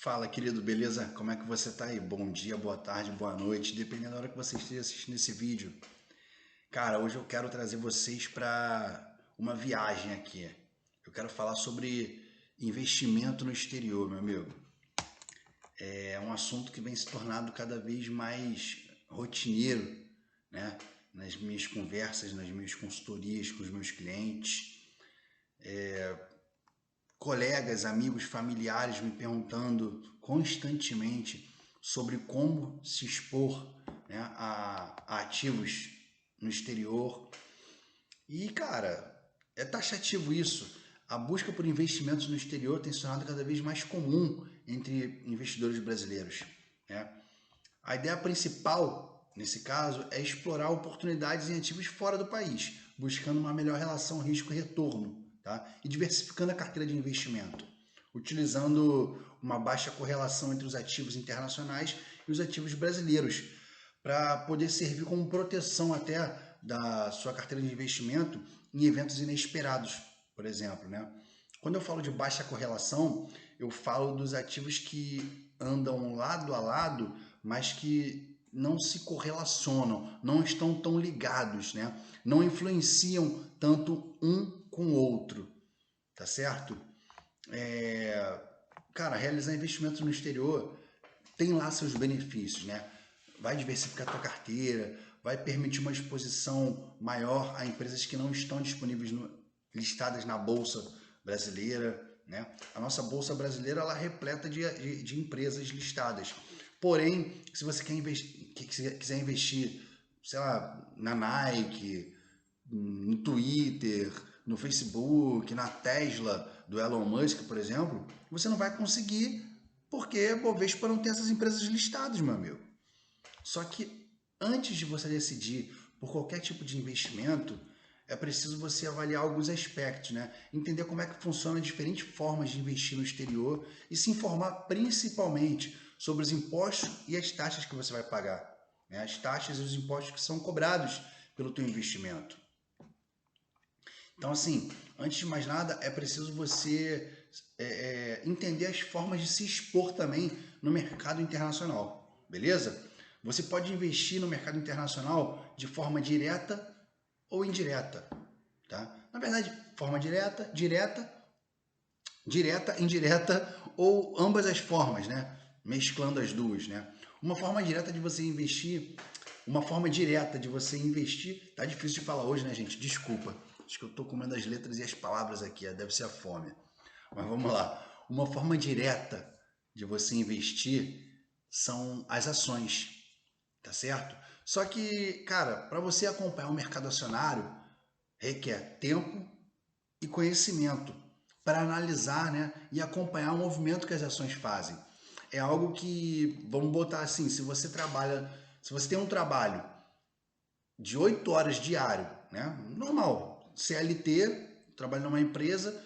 Fala, querido, beleza? Como é que você tá aí? Bom dia, boa tarde, boa noite, dependendo da hora que você esteja assistindo esse vídeo. Cara, hoje eu quero trazer vocês para uma viagem aqui. Eu quero falar sobre investimento no exterior, meu amigo. É um assunto que vem se tornando cada vez mais rotineiro, né? Nas minhas conversas, nas minhas consultorias com os meus clientes, colegas, amigos, familiares me perguntando constantemente sobre como se expor, né, a ativos no exterior. E, cara, é taxativo isso. A busca por investimentos no exterior tem se tornado cada vez mais comum entre investidores brasileiros, né? A ideia principal, nesse caso, é explorar oportunidades em ativos fora do país, buscando uma melhor relação risco-retorno, tá? E diversificando a carteira de investimento, utilizando uma baixa correlação entre os ativos internacionais e os ativos brasileiros, para poder servir como proteção até da sua carteira de investimento em eventos inesperados, por exemplo, né? Quando eu falo de baixa correlação, eu falo dos ativos que andam lado a lado, mas que não se correlacionam, não estão tão ligados, né? Não influenciam tanto um com o outro, tá certo? Cara, realizar investimentos no exterior tem lá seus benefícios, né? Vai diversificar a tua carteira, vai permitir uma exposição maior a empresas que não estão disponíveis listadas na bolsa brasileira, né? A nossa bolsa brasileira ela é repleta de empresas listadas. Porém, se você quiser investir, sei lá, na Nike, no Twitter, no Facebook, na Tesla do Elon Musk, por exemplo, você não vai conseguir porque a Bovespa não tem essas empresas listadas, meu amigo. Só que antes de você decidir por qualquer tipo de investimento, é preciso você avaliar alguns aspectos, né? Entender como é que funcionam diferentes formas de investir no exterior e se informar principalmente sobre os impostos e as taxas que você vai pagar, né? As taxas e os impostos que são cobrados pelo teu investimento. Então, assim, antes de mais nada, é preciso você entender as formas de se expor também no mercado internacional, beleza? Você pode investir no mercado internacional de forma direta ou indireta, tá? Na verdade, forma direta, indireta ou ambas as formas, né? Mesclando as duas, né? Uma forma direta de você investir, uma forma direta de você investir, tá difícil de falar hoje, né, gente? Desculpa. Acho que eu tô comendo as letras e as palavras aqui, deve ser a fome. Mas vamos lá. Uma forma direta de você investir são as ações, tá certo? Só que, cara, para você acompanhar o mercado acionário, requer tempo e conhecimento para analisar, né, e acompanhar o movimento que as ações fazem. É algo que, vamos botar assim, se você tem um trabalho de 8 horas diário, né, normal, CLT, trabalho numa empresa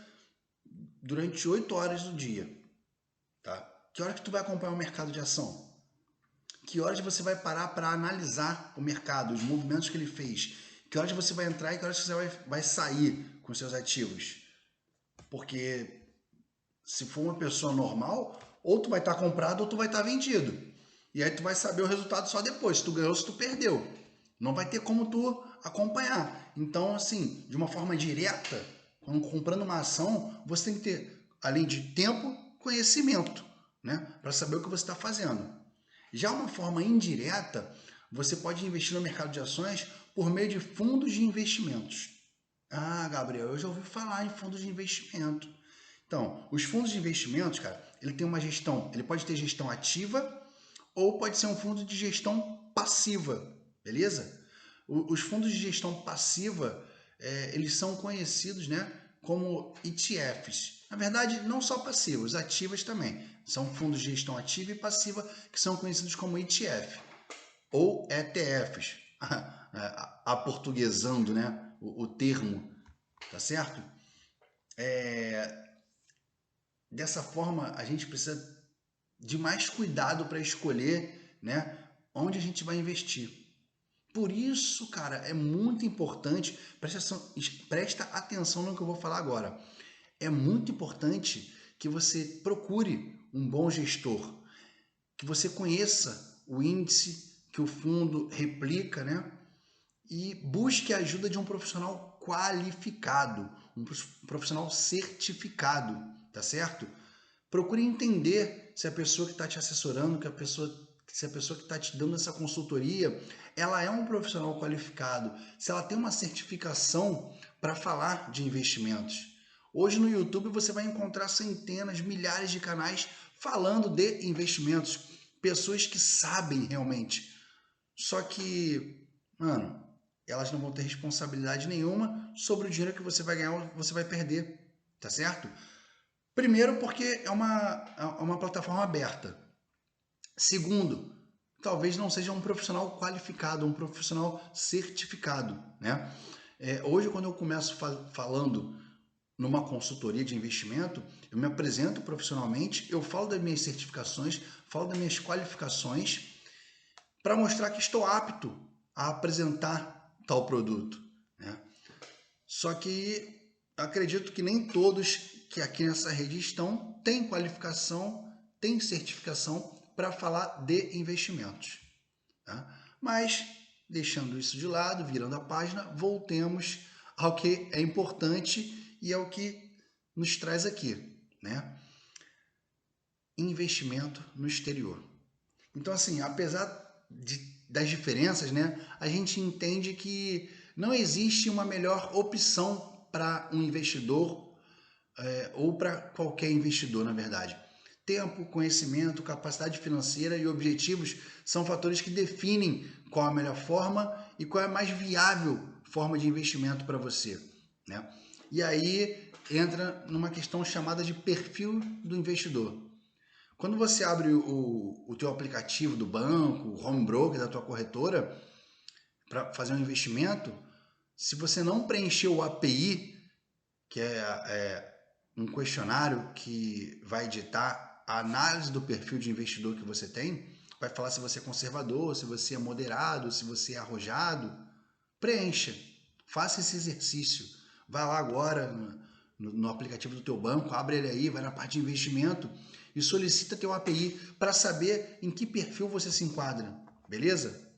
durante 8 horas do dia, tá? Que hora que tu vai acompanhar o mercado de ação? Que horas você vai parar para analisar o mercado, os movimentos que ele fez? Que horas você vai entrar e que horas você vai sair com seus ativos? Porque se for uma pessoa normal, ou tu vai estar comprado ou tu vai estar vendido. E aí tu vai saber o resultado só depois, se tu ganhou ou se tu perdeu. Não vai ter como tu acompanhar. Então, assim, de uma forma direta, quando comprando uma ação, você tem que ter, além de tempo, conhecimento, né? Para saber o que você está fazendo. Já uma forma indireta, você pode investir no mercado de ações por meio de fundos de investimentos. Ah, Gabriel, eu já ouvi falar em fundos de investimento. Então, os fundos de investimentos, cara, ele tem uma gestão, ele pode ter gestão ativa ou pode ser um fundo de gestão passiva, beleza? Os fundos de gestão passiva, eles são conhecidos, né, como ETFs. Na verdade, não só passivos, ativas também. São fundos de gestão ativa e passiva que são conhecidos como ETF ou ETFs, aportuguesando, né, o termo, tá certo? Dessa forma, a gente precisa de mais cuidado para escolher, né, onde a gente vai investir. Por isso, cara, é muito importante, presta atenção no que eu vou falar agora. É muito importante que você procure um bom gestor, que você conheça o índice que o fundo replica, né? E busque a ajuda de um profissional qualificado, um profissional certificado, tá certo? Procure entender se a pessoa que está te assessorando, se a pessoa que está te dando essa consultoria, ela é um profissional qualificado, se ela tem uma certificação para falar de investimentos. Hoje no YouTube você vai encontrar centenas, milhares de canais falando de investimentos, pessoas que sabem realmente. Só que, mano, elas não vão ter responsabilidade nenhuma sobre o dinheiro que você vai ganhar ou você vai perder, tá certo? Primeiro, porque é uma plataforma aberta. Segundo, talvez não seja um profissional qualificado, um profissional certificado, né? Hoje, quando eu começo falando numa consultoria de investimento, eu me apresento profissionalmente, eu falo das minhas certificações, falo das minhas qualificações, para mostrar que estou apto a apresentar tal produto, né? Só que acredito que nem todos que aqui nessa rede estão têm qualificação, têm certificação para falar de investimentos, tá? Mas, deixando isso de lado, virando a página, voltemos ao que é importante e ao que nos traz aqui, né? Investimento no exterior. Então, assim, apesar das diferenças, né, a gente entende que não existe uma melhor opção para um investidor ou para qualquer investidor, na verdade. Tempo, conhecimento, capacidade financeira e objetivos são fatores que definem qual a melhor forma e qual é a mais viável forma de investimento para você, né? E aí entra numa questão chamada de perfil do investidor. Quando você abre o teu aplicativo do banco, o home broker da tua corretora, para fazer um investimento, se você não preencher o API, que é um questionário que vai ditar a análise do perfil de investidor que você tem, vai falar se você é conservador, se você é moderado, se você é arrojado, preencha, faça esse exercício. Vai lá agora no aplicativo do teu banco, abre ele aí, vai na parte de investimento e solicita teu API para saber em que perfil você se enquadra, beleza?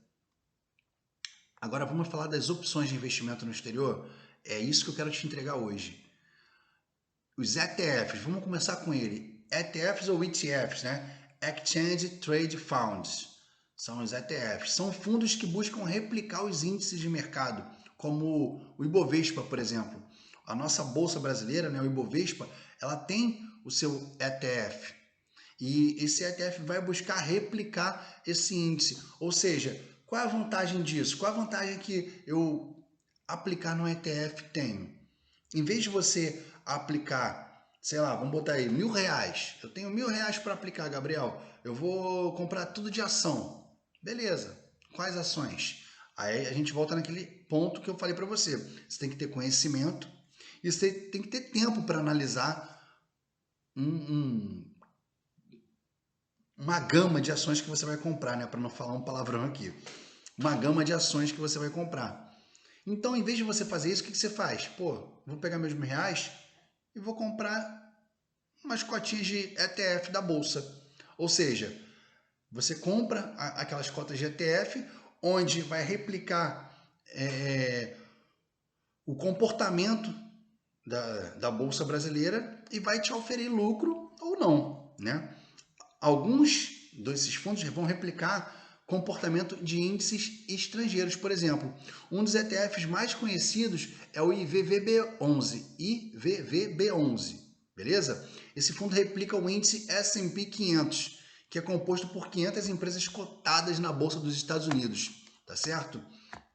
Agora vamos falar das opções de investimento no exterior. É isso que eu quero te entregar hoje. Os ETFs, vamos começar com ele. ETFs ou ETFs, né? Exchange Trade Funds. São os ETFs. São fundos que buscam replicar os índices de mercado, como o Ibovespa, por exemplo. A nossa bolsa brasileira, né, o Ibovespa, ela tem o seu ETF. E esse ETF vai buscar replicar esse índice. Ou seja, qual é a vantagem disso? Qual é a vantagem que eu aplicar no ETF tenho? Em vez de você aplicar, sei lá, vamos botar aí R$1.000. Eu tenho R$1.000 para aplicar, Gabriel. Eu vou comprar tudo de ação. Beleza. Quais ações? Aí a gente volta naquele ponto que eu falei para você. Você tem que ter conhecimento e você tem que ter tempo para analisar uma gama de ações que você vai comprar, né? Para não falar um palavrão aqui. Uma gama de ações que você vai comprar. Então, em vez de você fazer isso, o que você faz? Pô, vou pegar meus R$1.000 e vou comprar umas cotinhas de ETF da bolsa. Ou seja, você compra aquelas cotas de ETF, onde vai replicar o comportamento da bolsa brasileira e vai te oferecer lucro ou não, né? Alguns desses fundos vão replicar comportamento de índices estrangeiros. Por exemplo, um dos ETFs mais conhecidos é o IVVB11. IVVB11, beleza? Esse fundo replica o índice S&P 500, que é composto por 500 empresas cotadas na Bolsa dos Estados Unidos, tá certo?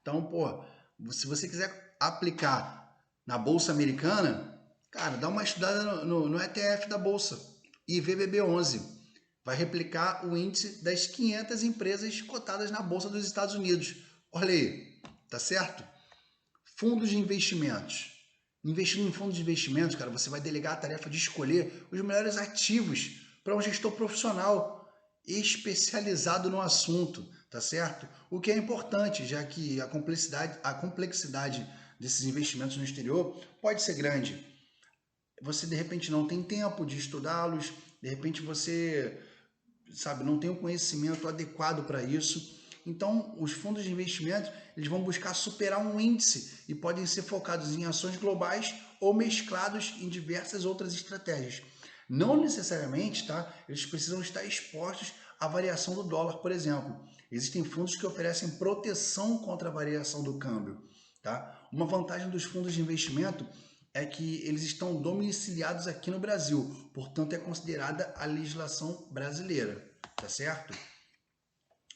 Então, pô, se você quiser aplicar na Bolsa Americana, cara, dá uma estudada no ETF da Bolsa, IVVB11. Vai replicar o índice das 500 empresas cotadas na Bolsa dos Estados Unidos. Olha aí, tá certo? Fundos de investimentos. Investindo em fundos de investimentos, cara, você vai delegar a tarefa de escolher os melhores ativos para um gestor profissional especializado no assunto, tá certo? O que é importante, já que a complexidade desses investimentos no exterior pode ser grande. você de repente não tem tempo de estudá-los, de repente você, sabe, não tem o conhecimento adequado para isso. Então, os fundos de investimento, eles vão buscar superar um índice e podem ser focados em ações globais ou mesclados em diversas outras estratégias. Não necessariamente, tá? Eles precisam estar expostos à variação do dólar, por exemplo. Existem fundos que oferecem proteção contra a variação do câmbio, tá? Uma vantagem dos fundos de investimento é que eles estão domiciliados aqui no Brasil, portanto é considerada a legislação brasileira, tá certo?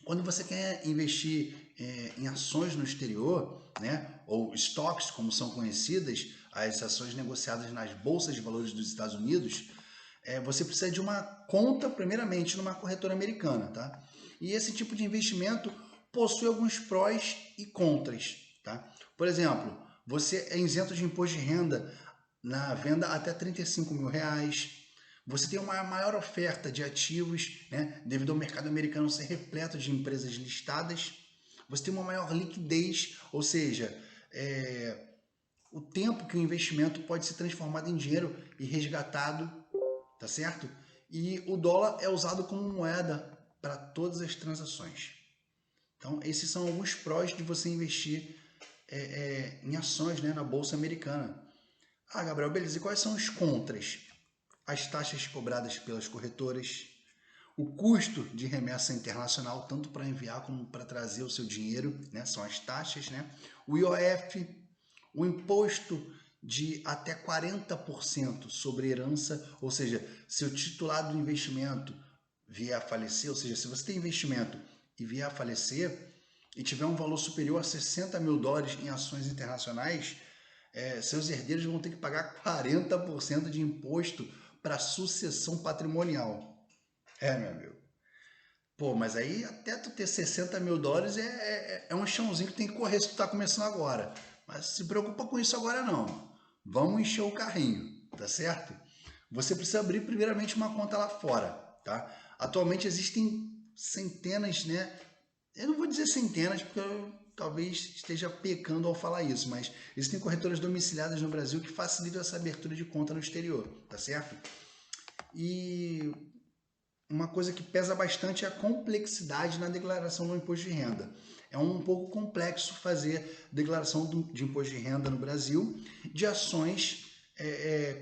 Quando você quer investir em ações no exterior, né, ou estoques, como são conhecidas, as ações negociadas nas bolsas de valores dos Estados Unidos, você precisa de uma conta, primeiramente, numa corretora americana, tá? E esse tipo de investimento possui alguns prós e contras, tá? Por exemplo, você é isento de imposto de renda na venda até R$ 35.000. Você tem uma maior oferta de ativos, né, devido ao mercado americano ser repleto de empresas listadas. Você tem uma maior liquidez, ou seja, o tempo que o investimento pode ser transformado em dinheiro e resgatado, tá certo? E o dólar é usado como moeda para todas as transações. Então, esses são alguns prós de você investir em ações, né, na Bolsa Americana. Ah, Gabriel, beleza. E quais são os contras? As taxas cobradas pelas corretoras, o custo de remessa internacional, tanto para enviar como para trazer o seu dinheiro, né? São as taxas, né? O IOF, o imposto de até 40% sobre herança, ou seja, se o titular do investimento vier a falecer, ou seja, se você tem investimento e vier a falecer e tiver um valor superior a US$ 60.000 em ações internacionais, seus herdeiros vão ter que pagar 40% de imposto para sucessão patrimonial. Meu amigo. Pô, mas aí até tu ter US$ 60.000 é um chãozinho que tem que correr se tu tá começando agora. Mas se preocupa com isso agora não. Vamos encher o carrinho, tá certo? Você precisa abrir primeiramente uma conta lá fora, tá? Atualmente existem centenas, né? Eu não vou dizer centenas, porque eu talvez esteja pecando ao falar isso, mas existem corretoras domiciliadas no Brasil que facilitam essa abertura de conta no exterior, tá certo? E uma coisa que pesa bastante é a complexidade na declaração do imposto de renda. É um pouco complexo fazer declaração de imposto de renda no Brasil de ações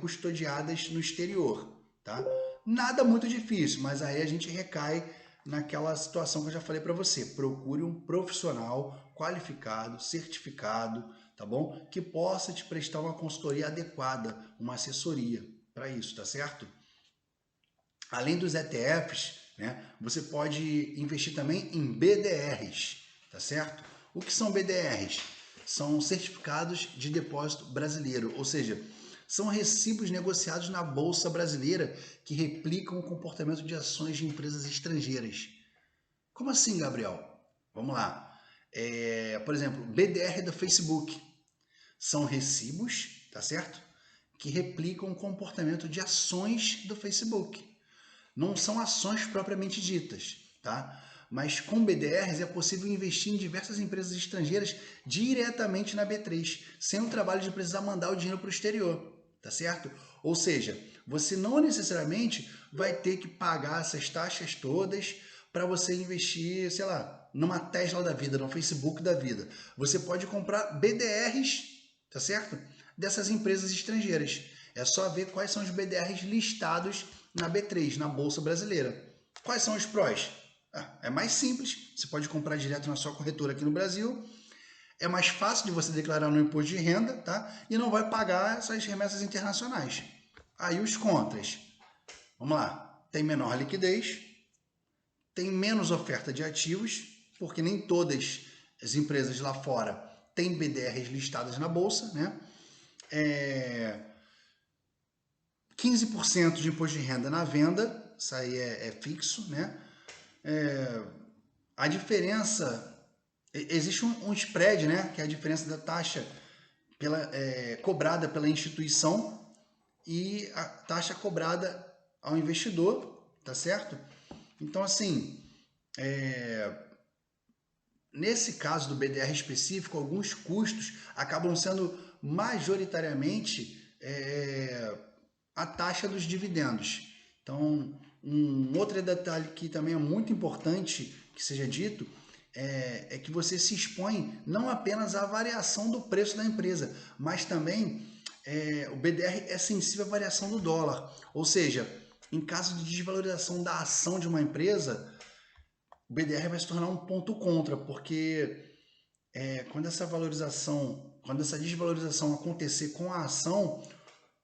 custodiadas no exterior, tá? Nada muito difícil, mas aí a gente recai naquela situação que eu já falei para você. Procure um profissional qualificado, certificado, tá bom? Que possa te prestar uma consultoria adequada, uma assessoria para isso, tá certo? Além dos ETFs, né, você pode investir também em BDRs, tá certo? O que são BDRs? São certificados de depósito brasileiro, ou seja, são recibos negociados na Bolsa Brasileira que replicam o comportamento de ações de empresas estrangeiras. Como assim, Gabriel? Vamos lá. Por exemplo, BDR do Facebook. São recibos, tá certo? Que replicam o comportamento de ações do Facebook. Não são ações propriamente ditas, tá? Mas com BDRs é possível investir em diversas empresas estrangeiras diretamente na B3, sem o trabalho de precisar mandar o dinheiro para o exterior, tá certo? Ou seja, você não necessariamente vai ter que pagar essas taxas todas para você investir, sei lá, numa Tesla da vida, no Facebook da vida. Você pode comprar BDRs, tá certo? Dessas empresas estrangeiras. É só ver quais são os BDRs listados na B3, na Bolsa Brasileira. Quais são os prós? É mais simples, você pode comprar direto na sua corretora aqui no Brasil, é mais fácil de você declarar no imposto de renda, tá? E não vai pagar essas remessas internacionais. Aí os contras. Vamos lá. Tem menor liquidez, tem menos oferta de ativos, porque nem todas as empresas lá fora têm BDRs listadas na bolsa, né? 15% de imposto de renda na venda, isso aí é fixo, né? A diferença, existe um spread, né? Que é a diferença da taxa cobrada pela instituição e a taxa cobrada ao investidor, tá certo? Então, assim, nesse caso do BDR específico, alguns custos acabam sendo majoritariamente a taxa dos dividendos. Então, um outro detalhe que também é muito importante que seja dito é que você se expõe não apenas à variação do preço da empresa, mas também o BDR é sensível à variação do dólar. Ou seja, em caso de desvalorização da ação de uma empresa, o BDR vai se tornar um ponto contra, porque quando essa desvalorização acontecer com a ação,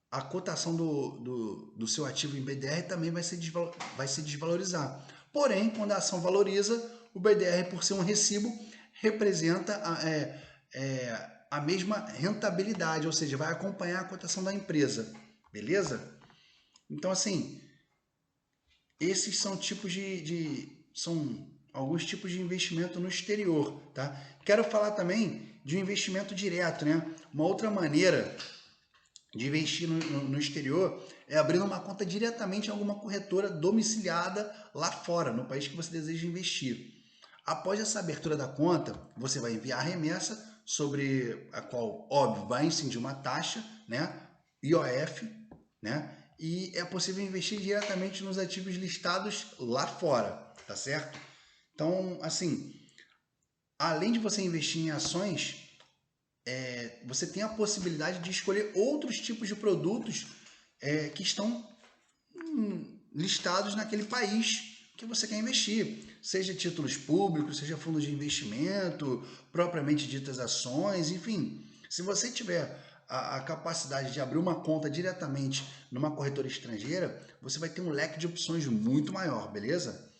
a cotação do seu ativo em BDR também vai se desvalorizar. Porém, quando a ação valoriza, o BDR, por ser um recibo, representa a mesma rentabilidade, ou seja, vai acompanhar a cotação da empresa. Beleza? Então, assim, esses são são alguns tipos de investimento no exterior, tá? Quero falar também de um investimento direto, né? Uma outra maneira de investir no exterior é abrindo uma conta diretamente em alguma corretora domiciliada lá fora, no país que você deseja investir. Após essa abertura da conta, você vai enviar a remessa sobre a qual, óbvio, vai incidir uma taxa, né? IOF, né? E é possível investir diretamente nos ativos listados lá fora, tá certo? Então, assim, além de você investir em ações, você tem a possibilidade de escolher outros tipos de produtos que estão listados naquele país que você quer investir, seja títulos públicos, seja fundos de investimento, propriamente ditas ações, enfim. Se você tiver a capacidade de abrir uma conta diretamente numa corretora estrangeira, você vai ter um leque de opções muito maior, beleza?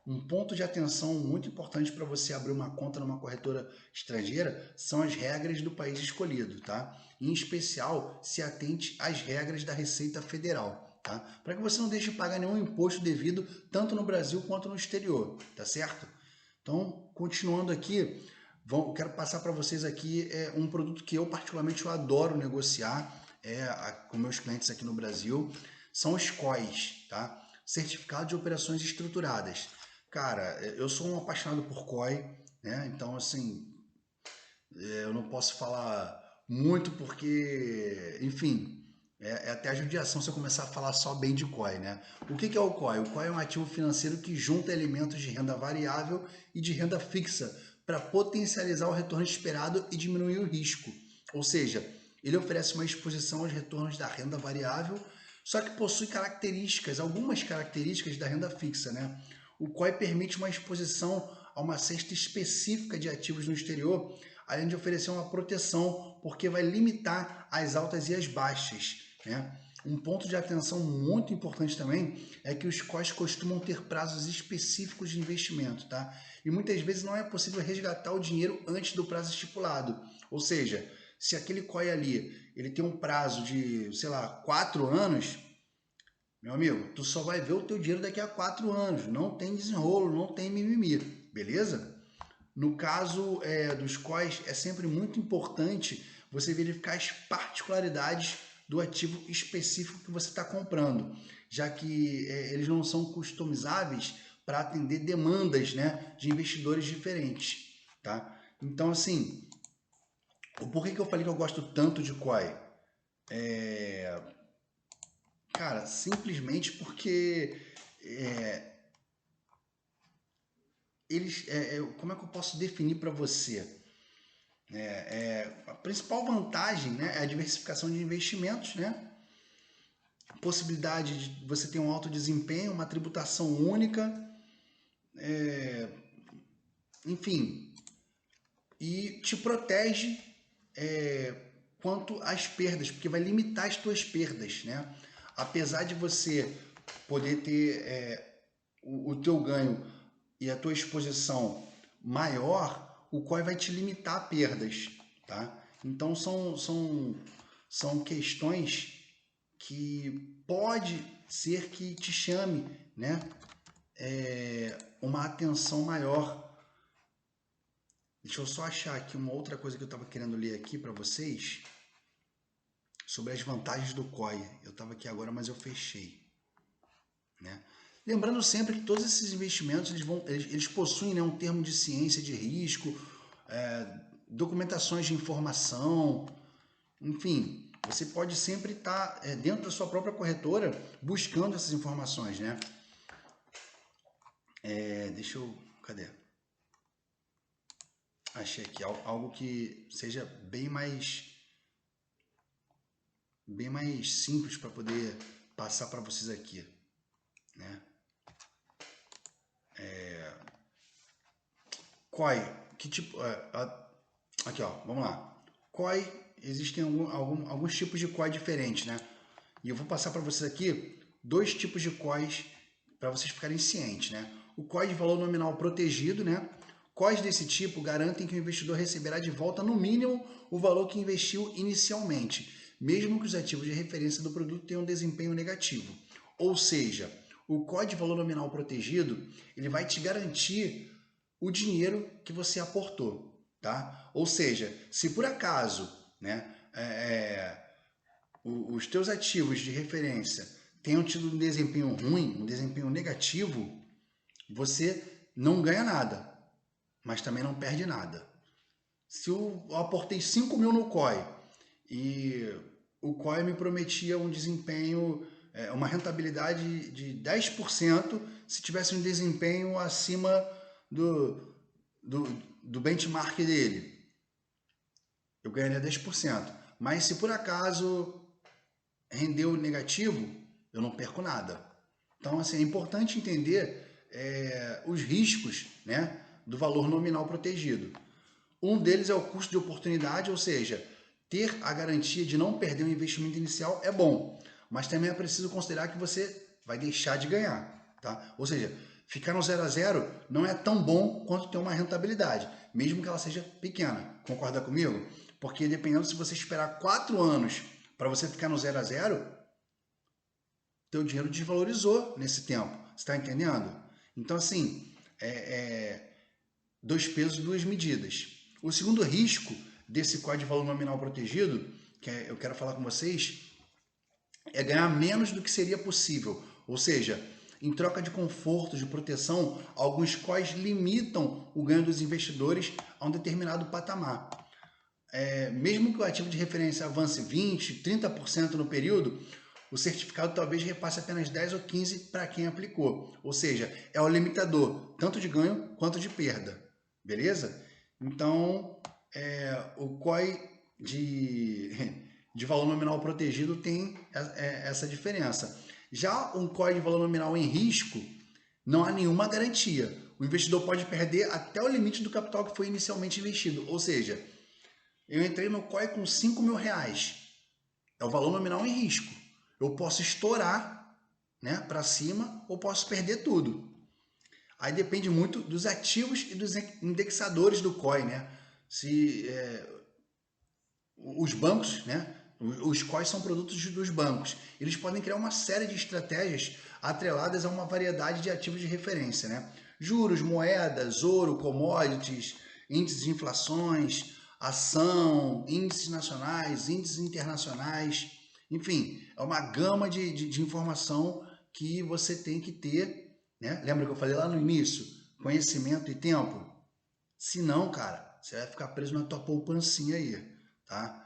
Um ponto de atenção muito importante para você abrir uma conta numa corretora estrangeira são as regras do país escolhido, tá? Em especial, se atente às regras da Receita Federal, tá? Para que você não deixe de pagar nenhum imposto devido tanto no Brasil quanto no exterior, tá certo? Então, continuando aqui, quero passar para vocês aqui um produto que eu particularmente adoro negociar com meus clientes aqui no Brasil, são os COIs, tá? Certificado de Operações Estruturadas. Cara, eu sou um apaixonado por COI, né? Então, assim, eu não posso falar muito porque, enfim, é até a judiação se eu começar a falar só bem de COI, né? O que é o COI? O COI é um ativo financeiro que junta elementos de renda variável e de renda fixa para potencializar o retorno esperado e diminuir o risco. Ou seja, ele oferece uma exposição aos retornos da renda variável, só que possui algumas características da renda fixa, né? O COI permite uma exposição a uma cesta específica de ativos no exterior, além de oferecer uma proteção, porque vai limitar as altas e as baixas, né? Um ponto de atenção muito importante também é que os COIs costumam ter prazos específicos de investimento, tá? E muitas vezes não é possível resgatar o dinheiro antes do prazo estipulado. Ou seja, se aquele COI ali ele tem um prazo de, sei lá, 4 anos, meu amigo, tu só vai ver o teu dinheiro daqui a 4 anos. Não tem desenrolo, não tem mimimi, beleza? No caso dos COIs, é sempre muito importante você verificar as particularidades do ativo específico que você está comprando, já que eles não são customizáveis para atender demandas, né, de investidores diferentes, tá? Então, assim, por que eu falei que eu gosto tanto de COI? Cara, simplesmente porque como é que eu posso definir para você? A principal vantagem, né, é a diversificação de investimentos, né? A possibilidade de você ter um alto desempenho, uma tributação única, enfim, e te protege quanto às perdas, porque vai limitar as tuas perdas, né? Apesar de você poder ter o teu ganho e a tua exposição maior, o COI vai te limitar a perdas, tá? Então são questões que pode ser que te chame, né, uma atenção maior. Deixa eu só achar aqui uma outra coisa que eu estava querendo ler aqui para vocês sobre as vantagens do COI. Eu estava aqui agora, mas eu fechei, né? Lembrando sempre que todos esses investimentos eles possuem, né, um termo de ciência de risco, documentações de informação, enfim, você pode sempre estar dentro da sua própria corretora buscando essas informações, né? Deixa eu... Cadê? Achei aqui algo que seja bem mais simples para poder passar para vocês aqui, né? COI, que tipo... aqui, ó, vamos lá. COI, existem alguns tipos de COI diferentes, né? E eu vou passar para vocês aqui 2 tipos de COIs para vocês ficarem cientes, né? O COI de valor nominal protegido, né? COIs desse tipo garantem que o investidor receberá de volta no mínimo o valor que investiu inicialmente, mesmo que os ativos de referência do produto tenham um desempenho negativo. Ou seja, o COI de valor nominal protegido, ele vai te garantir o dinheiro que você aportou, tá? Ou seja, se por acaso, né, os teus ativos de referência tenham tido um desempenho ruim, um desempenho negativo, você não ganha nada, mas também não perde nada. Se eu aportei 5 mil no COI e o COI me prometia um desempenho, uma rentabilidade de 10% se tivesse um desempenho acima do benchmark dele, eu ganharia 10%. Mas se por acaso rendeu negativo, eu não perco nada. Então, assim, é importante entender os riscos, né, do valor nominal protegido. Um deles é o custo de oportunidade, ou seja, ter a garantia de não perder o investimento inicial é bom, mas também é preciso considerar que você vai deixar de ganhar, tá? Ou seja, ficar no 0 a 0 não é tão bom quanto ter uma rentabilidade, mesmo que ela seja pequena. Concorda comigo? Porque dependendo, se você esperar 4 anos para você ficar no 0 a 0, teu dinheiro desvalorizou nesse tempo. Você está entendendo? Então, assim, 2 pesos, 2 medidas. O segundo risco desse código de valor nominal protegido, que eu quero falar com vocês, é ganhar menos do que seria possível. Ou seja, em troca de conforto, de proteção, alguns COIs limitam o ganho dos investidores a um determinado patamar. Mesmo que o ativo de referência avance 20%, 30% no período, o certificado talvez repasse apenas 10 ou 15 para quem aplicou. Ou seja, é o limitador, tanto de ganho quanto de perda. Beleza? Então, o COI de valor nominal protegido tem essa diferença. Já um COI de valor nominal em risco, não há nenhuma garantia. O investidor pode perder até o limite do capital que foi inicialmente investido. Ou seja, eu entrei no COI com 5 mil reais. É o valor nominal em risco. Eu posso estourar, né, para cima ou posso perder tudo. Aí depende muito dos ativos e dos indexadores do COI, né? Se os bancos, né? Os COIs são produtos dos bancos. Eles podem criar uma série de estratégias atreladas a uma variedade de ativos de referência, né? Juros, moedas, ouro, commodities, índices de inflações, ação, índices nacionais, índices internacionais, enfim, é uma gama de informação que você tem que ter, né? Lembra que eu falei lá no início? Conhecimento e tempo? Se não, cara, você vai ficar preso na tua poupancinha aí, tá?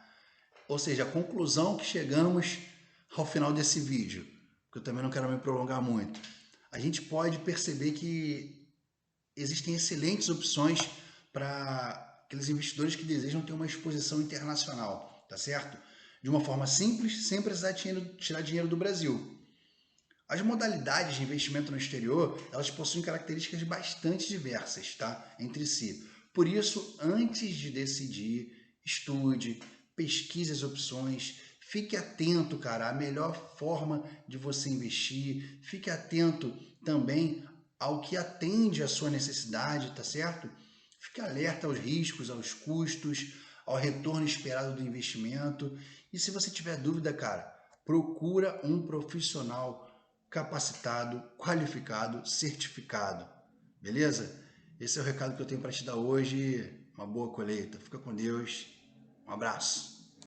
Ou seja, a conclusão que chegamos ao final desse vídeo, que eu também não quero me prolongar muito, a gente pode perceber que existem excelentes opções para aqueles investidores que desejam ter uma exposição internacional, tá certo? De uma forma simples, sem precisar tirar dinheiro do Brasil. As modalidades de investimento no exterior, elas possuem características bastante diversas, tá? Entre si. Por isso, antes de decidir, estude, pesquise as opções, fique atento, cara, à melhor forma de você investir, fique atento também ao que atende à sua necessidade, tá certo? Fique alerta aos riscos, aos custos, ao retorno esperado do investimento. E se você tiver dúvida, cara, procura um profissional capacitado, qualificado, certificado. Beleza? Esse é o recado que eu tenho para te dar hoje. Uma boa colheita. Fica com Deus. Um abraço.